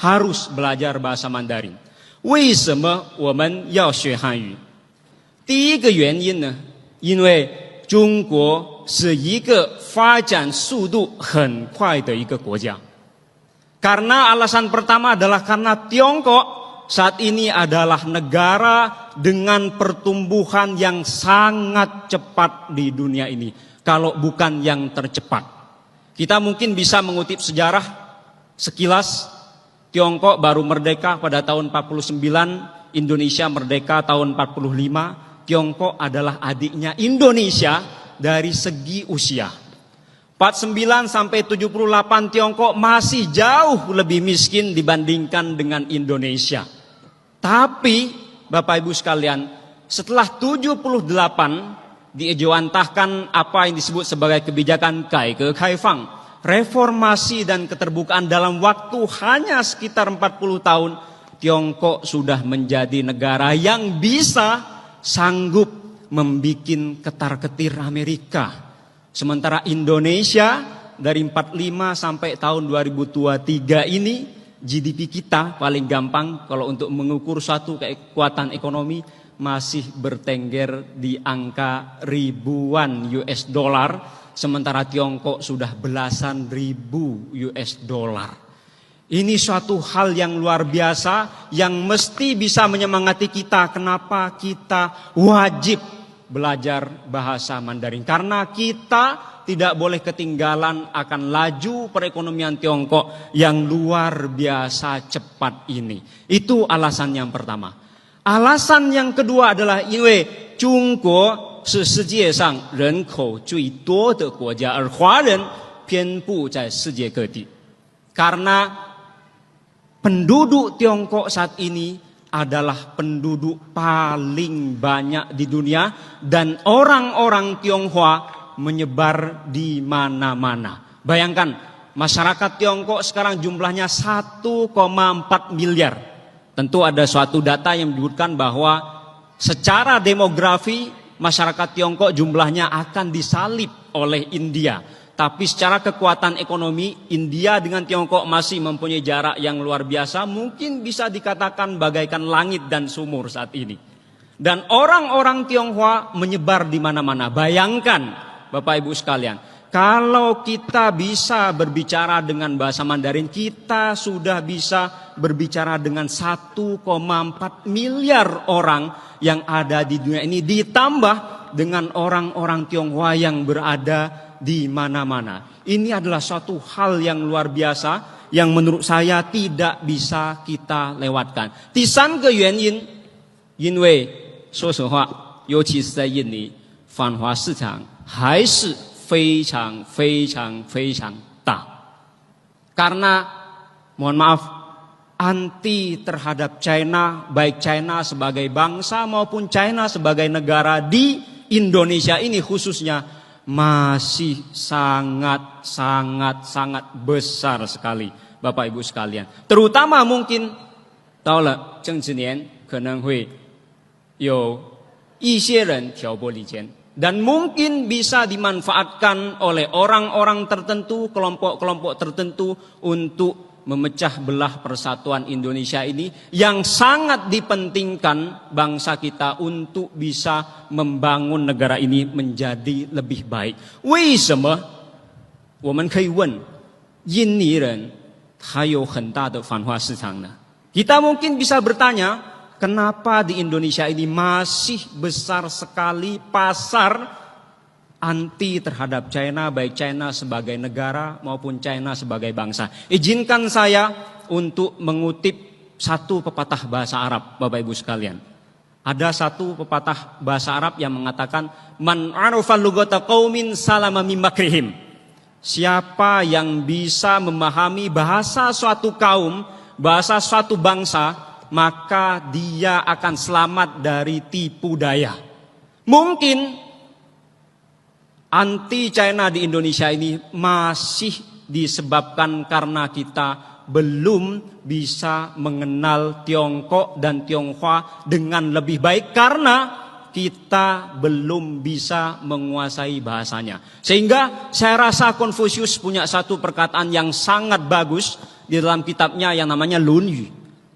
harus belajar bahasa Mandarin. 为什么我们要学汉语？第一个原因呢，因为中国是一个发展速度很快的一个国家。Karena alasan pertama adalah karena Tiongkok saat ini adalah negara dengan pertumbuhan yang sangat cepat di dunia ini. Kalau bukan yang tercepat. Kita mungkin bisa mengutip sejarah sekilas. Tiongkok baru merdeka pada tahun 49, Indonesia merdeka tahun 45. Tiongkok adalah adiknya Indonesia dari segi usia. 49 sampai 78 Tiongkok masih jauh lebih miskin dibandingkan dengan Indonesia. Tapi Bapak Ibu sekalian, setelah 78 diejawantahkan apa yang disebut sebagai kebijakan Kaige Kaifang, reformasi dan keterbukaan dalam waktu hanya sekitar 40 tahun, Tiongkok sudah menjadi negara yang bisa sanggup membikin ketar-ketir Amerika. Sementara Indonesia dari 45 sampai tahun 2023 ini GDP kita paling gampang kalau untuk mengukur suatu kekuatan ekonomi masih bertengger di angka ribuan US dollar, sementara Tiongkok sudah belasan ribu US dollar. Ini suatu hal yang luar biasa yang mesti bisa menyemangati kita. Kenapa kita wajib belajar bahasa Mandarin? Karena kita tidak boleh ketinggalan akan laju perekonomian Tiongkok yang luar biasa cepat ini. Itu alasan yang pertama. Alasan yang kedua adalah 因为中国是世界上人口最多的国家，而华人遍布在世界各地。Karena penduduk Tiongkok saat ini adalah penduduk paling banyak di dunia dan orang-orang Tionghoa menyebar di mana-mana. Bayangkan, masyarakat Tiongkok sekarang jumlahnya 1,4 miliar. Tentu ada suatu data yang menyebutkan bahwa secara demografi masyarakat Tiongkok jumlahnya akan disalip oleh India. Tapi secara kekuatan ekonomi, India dengan Tiongkok masih mempunyai jarak yang luar biasa. Mungkin bisa dikatakan bagaikan langit dan sumur saat ini. Dan orang-orang Tionghoa menyebar di mana-mana. Bayangkan Bapak Ibu sekalian, kalau kita bisa berbicara dengan bahasa Mandarin, kita sudah bisa berbicara dengan 1,4 miliar orang yang ada di dunia ini. Ditambah dengan orang-orang Tionghoa yang berada di mana-mana. Ini adalah suatu hal yang luar biasa yang menurut saya tidak bisa kita lewatkan. 第三个原因，因为说实话，尤其是在印尼，反华市场还是非常非常非常大。Karena mohon maaf, anti terhadap China, baik China sebagai bangsa maupun China sebagai negara di Indonesia ini khususnya masih sangat besar sekali Bapak Ibu sekalian. Terutama mungkin 到了政治年可能会有一些人挑拨离间 dan mungkin bisa dimanfaatkan oleh orang-orang tertentu, kelompok-kelompok tertentu untuk memecah belah persatuan Indonesia ini yang sangat dipentingkan bangsa kita untuk bisa membangun negara ini menjadi lebih baik. 为什么我们可以问印尼人他有很大的反华市场呢? Kita mungkin bisa bertanya, kenapa di Indonesia ini masih besar sekali pasar anti terhadap China, baik China sebagai negara maupun China sebagai bangsa. Izinkan saya untuk mengutip satu pepatah bahasa Arab, Bapak Ibu sekalian. Ada satu pepatah bahasa Arab yang mengatakan, Man arafa lugata qaumin salama min makrihim. Siapa yang bisa memahami bahasa suatu kaum, bahasa suatu bangsa, maka dia akan selamat dari tipu daya. Mungkin anti China di Indonesia ini masih disebabkan karena kita belum bisa mengenal Tiongkok dan Tionghoa dengan lebih baik karena kita belum bisa menguasai bahasanya. Sehingga saya rasa Konfusius punya satu perkataan yang sangat bagus di dalam kitabnya yang namanya Lun Yu.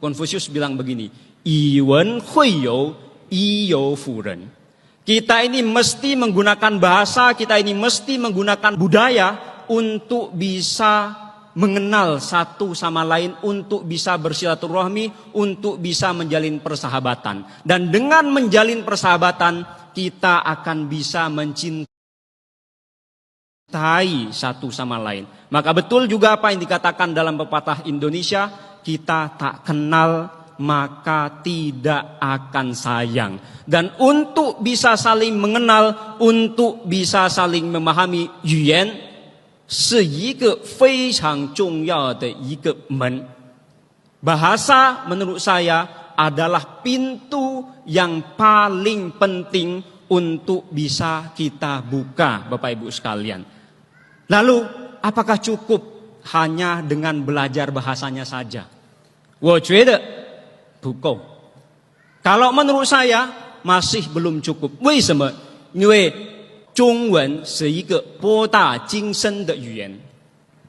Konfusius bilang begini, Yi wen hui you, yi you fu ren. Kita ini mesti menggunakan bahasa, kita ini mesti menggunakan budaya untuk bisa mengenal satu sama lain, untuk bisa bersilaturahmi, untuk bisa menjalin persahabatan. Dan dengan menjalin persahabatan, kita akan bisa mencintai satu sama lain. Maka betul juga apa yang dikatakan dalam pepatah Indonesia, kita tak kenal maka tidak akan sayang. Dan untuk bisa saling mengenal, untuk bisa saling memahami, 语言是一个非常重要的一个门. Bahasa menurut saya adalah pintu yang paling penting untuk bisa kita buka, Bapak Ibu sekalian. Lalu, apakah cukup hanya dengan belajar bahasanya saja? 我觉得不够. Kalau menurut saya masih belum cukup. 为什么？因为中文是一个博大精深的语言.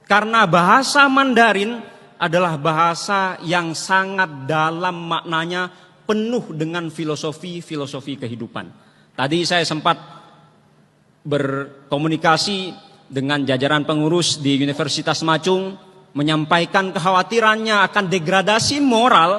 Karena bahasa Mandarin adalah bahasa yang sangat dalam maknanya, penuh dengan filosofi kehidupan. Tadi saya sempat berkomunikasi dengan jajaran pengurus di Universitas Macung, menyampaikan kekhawatirannya akan degradasi moral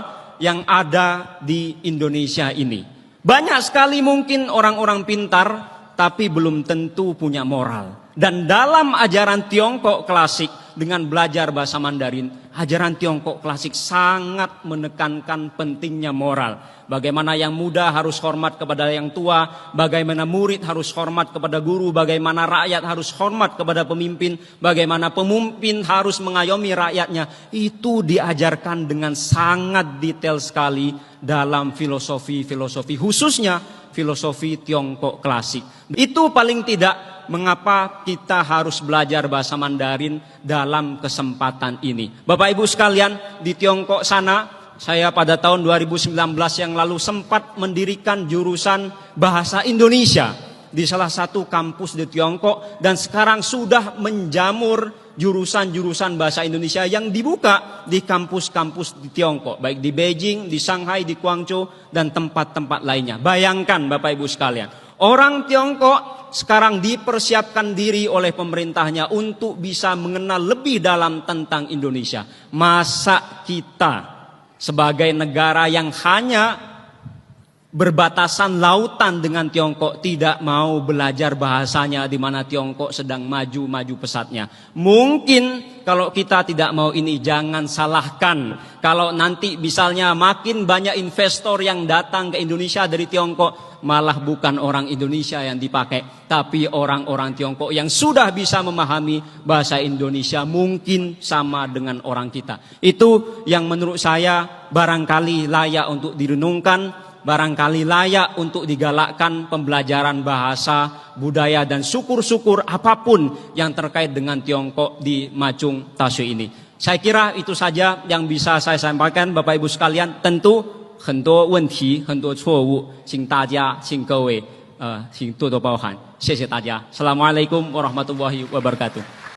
yang ada di Indonesia ini. Banyak sekali mungkin orang-orang pintar, tapi belum tentu punya moral. Dan dalam ajaran Tiongkok klasik, dengan belajar bahasa Mandarin, ajaran Tiongkok klasik sangat menekankan pentingnya moral. Bagaimana yang muda harus hormat kepada yang tua, bagaimana murid harus hormat kepada guru, bagaimana rakyat harus hormat kepada pemimpin, bagaimana pemimpin harus mengayomi rakyatnya. Itu diajarkan dengan sangat detail sekali dalam filosofi, khususnya filosofi Tiongkok klasik. Itu paling tidak mengapa kita harus belajar bahasa Mandarin dalam kesempatan ini. Bapak Ibu sekalian, di Tiongkok sana, saya pada tahun 2019 yang lalu sempat mendirikan jurusan bahasa Indonesia di salah satu kampus di Tiongkok, dan sekarang sudah menjamur jurusan-jurusan bahasa Indonesia yang dibuka di kampus-kampus di Tiongkok, baik di Beijing, di Shanghai, di Guangzhou, dan tempat-tempat lainnya. Bayangkan Bapak Ibu sekalian, orang Tiongkok sekarang dipersiapkan diri oleh pemerintahnya untuk bisa mengenal lebih dalam tentang Indonesia. Masa kita sebagai negara yang hanya berbatasan lautan dengan Tiongkok tidak mau belajar bahasanya, di mana Tiongkok sedang maju pesatnya? Mungkin kalau kita tidak mau ini, jangan salahkan kalau nanti misalnya makin banyak investor yang datang ke Indonesia dari Tiongkok, malah bukan orang Indonesia yang dipakai, tapi orang-orang Tiongkok yang sudah bisa memahami bahasa Indonesia, mungkin sama dengan orang kita. Itu yang menurut saya barangkali layak untuk direnungkan, barangkali layak untuk digalakkan pembelajaran bahasa, budaya, dan syukur-syukur apapun yang terkait dengan Tiongkok di Macung Tasyu ini. Saya kira itu saja yang bisa saya sampaikan, Bapak Ibu sekalian. Tentu 很多问题，很多错误，请大家，请各位，请多多包涵，谢谢大家。Assalamualaikum warahmatullahi wabarakatuh。